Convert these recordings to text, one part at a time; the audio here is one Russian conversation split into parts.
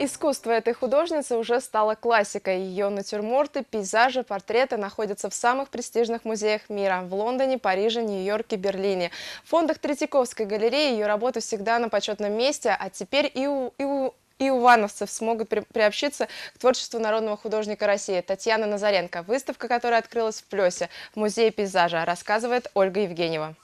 Искусство этой художницы уже стало классикой. Ее натюрморты, пейзажи, портреты находятся в самых престижных музеях мира – в Лондоне, Париже, Нью-Йорке, Берлине. В фондах Третьяковской галереи ее работы всегда на почетном месте, а теперь и увановцев смогут приобщиться к творчеству народного художника России Татьяны Назаренко. Выставка, которая открылась в Плёсе, в Музее пейзажа, рассказывает Ольга Евгеньева.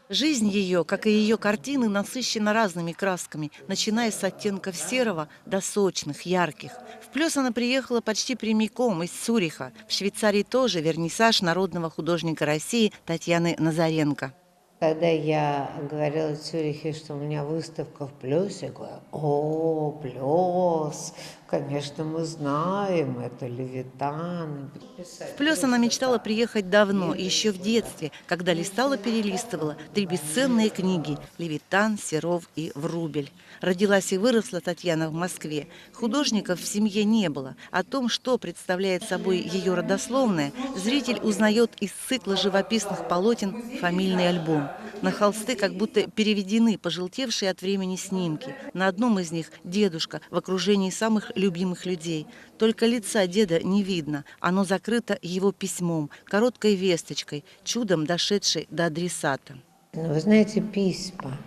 Жизнь ее, как и ее картины, насыщена разными красками, начиная с оттенков серого до сочных, ярких. В Плёс она приехала почти прямиком из Цюриха. В Швейцарии тоже вернисаж народного художника России Татьяны Назаренко. Когда я говорила в Цюрихе, что у меня выставка в Плёсе, я говорю: о, Плёс, конечно, мы знаем, это Левитан. В Плёс она мечтала приехать давно, еще в детстве, когда листала-перелистывала 3 бесценные книги «Левитан», «Серов» и «Врубель». Родилась и выросла Татьяна в Москве. Художников в семье не было. О том, что представляет собой ее родословная, зритель узнает из цикла живописных полотен «Фамильный альбом». На холсты как будто переведены пожелтевшие от времени снимки. На одном из них дедушка в окружении самых любимых людей. Только лица деда не видно. Оно закрыто его письмом, короткой весточкой, чудом дошедшей до адресата. Вы знаете, письма.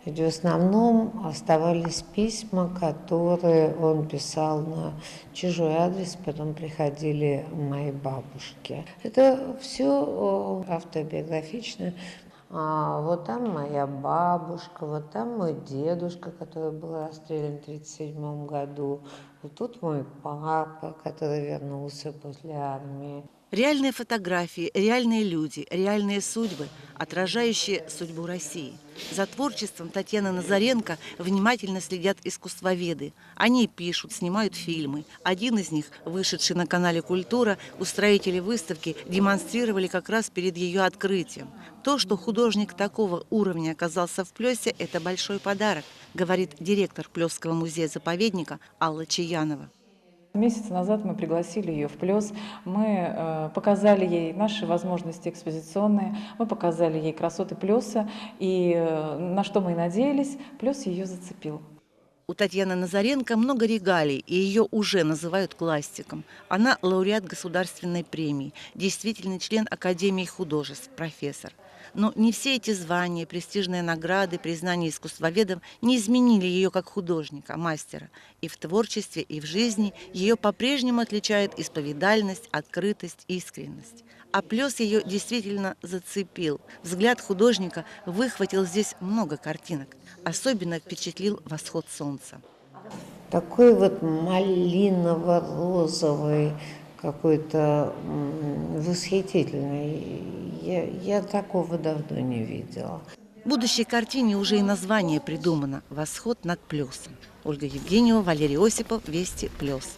Ведь в основном оставались письма, которые он писал на чужой адрес, потом приходили моей бабушке. Это все автобиографично. Вот там моя бабушка, вот там мой дедушка, который был расстрелян в 1937 году. Вот тут мой папа, который вернулся после армии. Реальные фотографии, реальные люди, реальные судьбы, отражающие судьбу России. За творчеством Татьяны Назаренко внимательно следят искусствоведы. Они пишут, снимают фильмы. Один из них, вышедший на канале «Культура», устроители выставки демонстрировали как раз перед ее открытием. То, что художник такого уровня оказался в Плёсе, это большой подарок, говорит директор Плёсского музея-заповедника Алла Чаянова. Месяц назад мы пригласили ее в Плёс, мы показали ей наши возможности экспозиционные, мы показали ей красоты Плёса, и на что мы и надеялись, Плёс ее зацепил. У Татьяны Назаренко много регалий, и ее уже называют классиком. Она лауреат государственной премии, действительный член Академии художеств, профессор. Но не все эти звания, престижные награды, признания искусствоведов не изменили ее как художника, мастера. И в творчестве, и в жизни ее по-прежнему отличает исповедальность, открытость, искренность. А Плёс ее действительно зацепил. Взгляд художника выхватил здесь много картинок. Особенно впечатлил восход солнца. Такой вот малиново-розовый, какой-то восхитительный. Я такого давно не видела. Будущей картине уже и название придумано «Восход над Плёсом». Ольга Евгеньева, Валерий Осипов, Вести, Плёс.